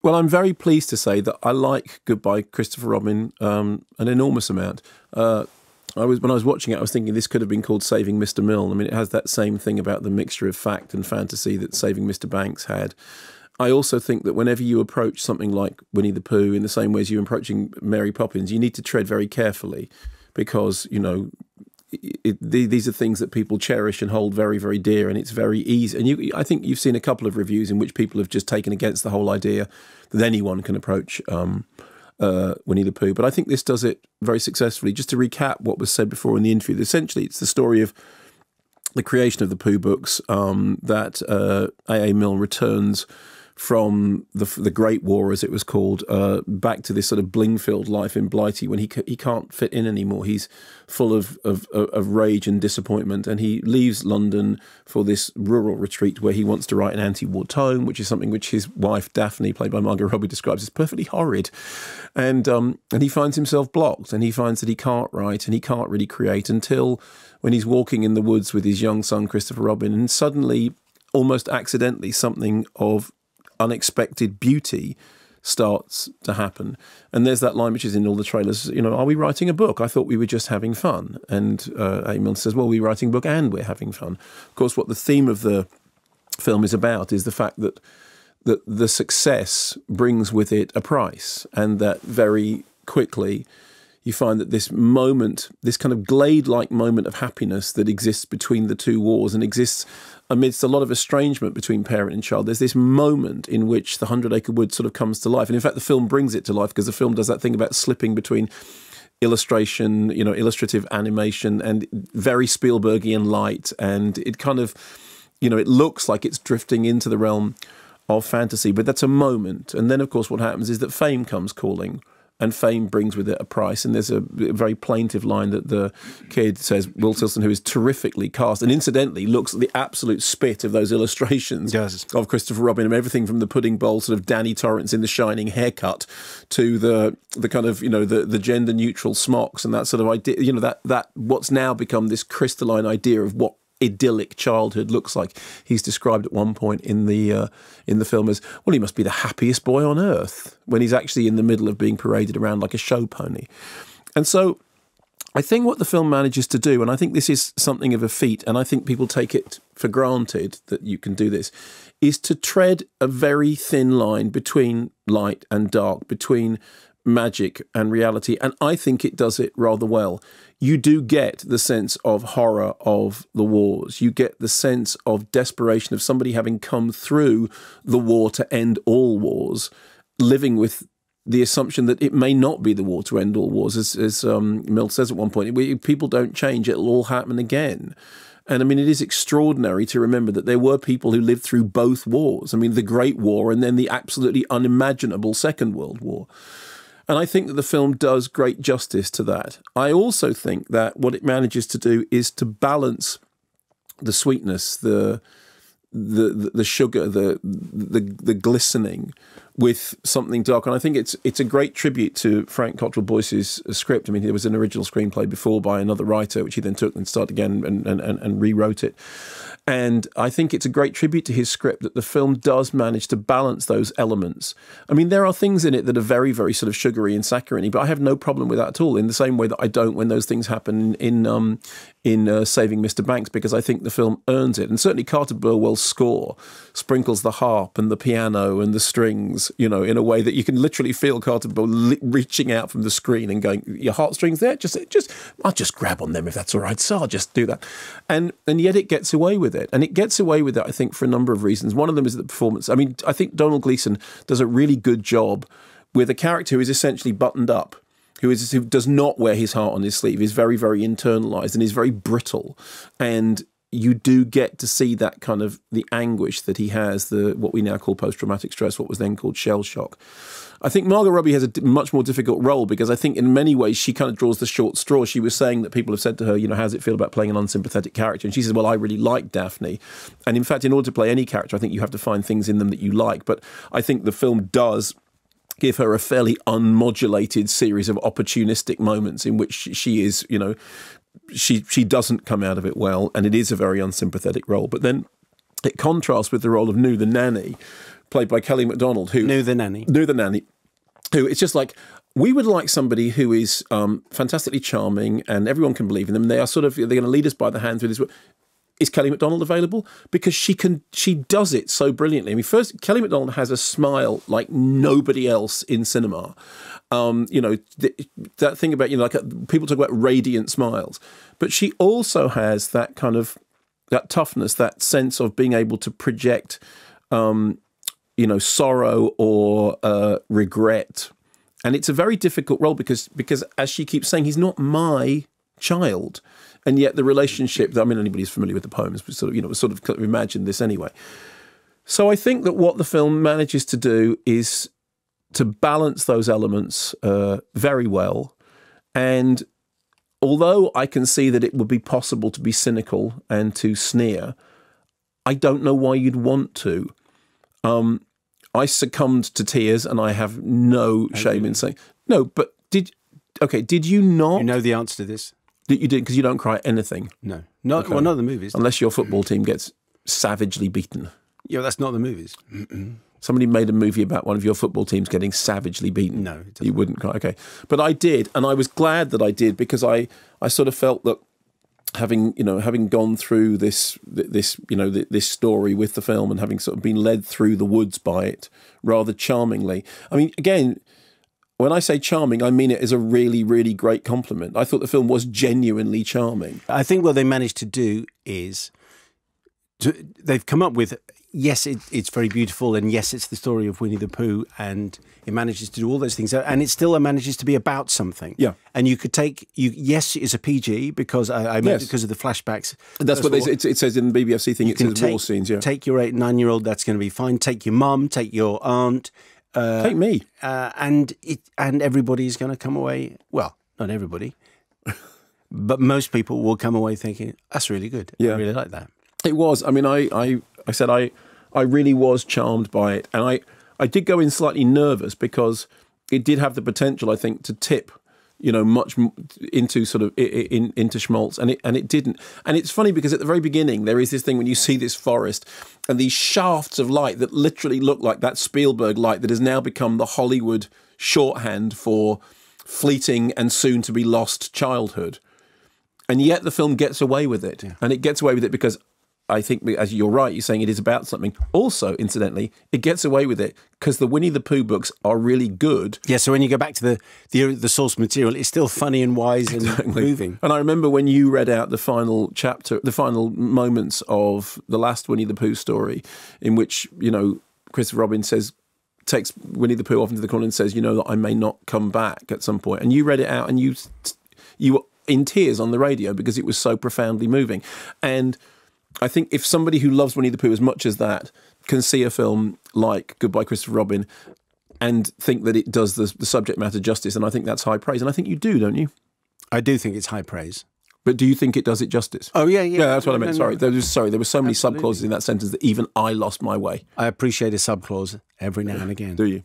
Well, I'm very pleased to say that I like Goodbye Christopher Robin an enormous amount. When I was watching it, I was thinking this could have been called Saving Mr. Milne. I mean, it has that same thing about the mixture of fact and fantasy that Saving Mr. Banks had. I also think that whenever you approach something like Winnie the Pooh in the same way as you're approaching Mary Poppins, you need to tread very carefully because, you know, these are things that people cherish and hold very, very dear, and it's very easy. And I think you've seen a couple of reviews in which people have just taken against the whole idea that anyone can approach Winnie the Pooh. But I think this does it very successfully. Just to recap what was said before in the interview, essentially it's the story of the creation of the Pooh books, that A.A. Milne returns from the Great War, as it was called, back to this sort of bling-filled life in Blighty when he can't fit in anymore. He's full of rage and disappointment, and he leaves London for this rural retreat where he wants to write an anti-war tome, which is something which his wife Daphne, played by Margot Robbie, describes as perfectly horrid. And he finds himself blocked, and he finds that he can't write and he can't really create until when he's walking in the woods with his young son Christopher Robin, and suddenly, almost accidentally, something of unexpected beauty starts to happen. And there's that line which is in all the trailers, you know, are we writing a book? I thought we were just having fun. And Milne says, well, we're writing a book and we're having fun. Of course, what the theme of the film is about is the fact that the success brings with it a price, and that very quickly you find that this moment, this kind of glade-like moment of happiness that exists between the two wars and exists amidst a lot of estrangement between parent and child, there's this moment in which the 100 Acre Wood sort of comes to life. And in fact, the film brings it to life because the film does that thing about slipping between illustration, you know, illustrative animation and very Spielbergian light. And it kind of, you know, it looks like it's drifting into the realm of fantasy, but that's a moment. And then, of course, what happens is that fame comes calling. And fame brings with it a price. And there's a very plaintive line that the kid says, Will Tilson, who is terrifically cast, and incidentally looks at the absolute spit of those illustrations of Christopher Robin, and everything from the pudding bowl sort of Danny Torrance in The Shining haircut to the kind of, you know, the gender neutral smocks and that sort of idea, you know, that what's now become this crystalline idea of what idyllic childhood looks like. He's described at one point in the film as, well, he must be the happiest boy on earth, when he's actually in the middle of being paraded around like a show pony. And so I think what the film manages to do, and I think this is something of a feat, and I think people take it for granted that you can do this, is to tread a very thin line between light and dark, between magic and reality, and I think it does it rather well. You do get the sense of horror of the wars. You get the sense of desperation of somebody having come through the war to end all wars, living with the assumption that it may not be the war to end all wars. As Milne says at one point, people don't change, it'll all happen again. And I mean, it is extraordinary to remember that there were people who lived through both wars. I mean, the Great War and then the absolutely unimaginable Second World War. And I think that the film does great justice to that. I also think that what it manages to do is to balance the sweetness, the sugar, the glistening with something dark. And I think it's a great tribute to Frank Cottrell Boyce's script. I mean, there was an original screenplay before by another writer, which he then took and started again and rewrote it. And I think it's a great tribute to his script that the film does manage to balance those elements. I mean, there are things in it that are very, very sort of sugary and saccharine, but I have no problem with that at all, in the same way that I don't when those things happen in Saving Mr. Banks, because I think the film earns it. And certainly Carter Burwell's score sprinkles the harp and the piano and the strings, you know, in a way that you can literally feel Carter Burwell reaching out from the screen and going, your heartstrings there? I'll just grab on them if that's all right, so I'll just do that. And yet it gets away with it. And it gets away with it, I think, for a number of reasons. One of them is the performance. I mean, I think Donald Gleeson does a really good job with a character who is essentially buttoned up, who does not wear his heart on his sleeve, is very, very internalized and is very brittle. And you do get to see that kind of the anguish that he has, what we now call post-traumatic stress, what was then called shell shock. I think Margot Robbie has a much more difficult role, because I think in many ways she kind of draws the short straw. She was saying that people have said to her, you know, how does it feel about playing an unsympathetic character? And she says, well, I really like Daphne. And in fact, in order to play any character, I think you have to find things in them that you like. But I think the film does give her a fairly unmodulated series of opportunistic moments in which she is, you know, she doesn't come out of it well, and it is a very unsympathetic role. But then it contrasts with the role of Nu, the nanny, played by Kelly MacDonald, who Knew the nanny. Who it's just like, we would like somebody who is fantastically charming and everyone can believe in them. They're going to lead us by the hand through this. Is Kelly MacDonald available? Because she does it so brilliantly. I mean, first, Kelly MacDonald has a smile like nobody else in cinema. You know, that thing about, you know, like people talk about radiant smiles, but she also has that kind of, that toughness, that sense of being able to project, you know, sorrow or regret. And it's a very difficult role because as she keeps saying, he's not my child. And yet the relationship, I mean, anybody who's familiar with the poems, sort of imagine this anyway. So I think that what the film manages to do is to balance those elements very well. And although I can see that it would be possible to be cynical and to sneer, I don't know why you'd want to. I succumbed to tears, and I have no shame in saying no. But did you not? You know the answer to this. That you did, because you don't cry at anything. No, not well, not the movies. Unless your football team gets savagely beaten. Yeah, that's not the movies. Somebody made a movie about one of your football teams getting savagely beaten. No, it doesn't. You wouldn't cry. Okay, but I did, and I was glad that I did, because I sort of felt that having gone through this story with the film and having sort of been led through the woods by it rather charmingly. I mean, again, when I say charming, I mean it as a really, really great compliment. I thought the film was genuinely charming. I think what they managed to do is they've come up with, yes, it's very beautiful, and yes, it's the story of Winnie the Pooh, and it manages to do all those things, and it still manages to be about something. Yeah. And you could take, yes, it's a PG, because I meant because of the flashbacks. That's what it says in the BBFC thing, it says war scenes, yeah. Take your 8 and 9-year-old, that's going to be fine. Take your mum, take your aunt. Take me. And everybody's going to come away, well, not everybody, but most people will come away thinking, that's really good. Yeah. I really like that. It was. I mean, I said I really was charmed by it. And I did go in slightly nervous because it did have the potential, I think, to tip, you know, much into sort of into schmaltz, and it didn't. And it's funny because at the very beginning there is this thing when you see this forest and these shafts of light that literally look like that Spielberg light that has now become the Hollywood shorthand for fleeting and soon to be lost childhood. And yet the film gets away with it, and it gets away with it because I think, as you're right, you're saying it is about something. Also, incidentally, it gets away with it because the Winnie the Pooh books are really good. Yeah, so when you go back to the source material, it's still funny and wise and moving. And I remember when you read out the final chapter, the final moments of the last Winnie the Pooh story, in which, you know, Christopher Robin takes Winnie the Pooh off into the corner and says, you know, that I may not come back at some point. And you read it out and you were in tears on the radio because it was so profoundly moving. And I think if somebody who loves Winnie the Pooh as much as that can see a film like Goodbye Christopher Robin and think that it does the subject matter justice, and I think that's high praise. And I think you do, don't you? I do think it's high praise. But do you think it does it justice? Oh, yeah. Yeah, that's what I meant. No. Sorry. There were so many subclauses in that sentence that even I lost my way. I appreciate a subclause every now and again. Do you?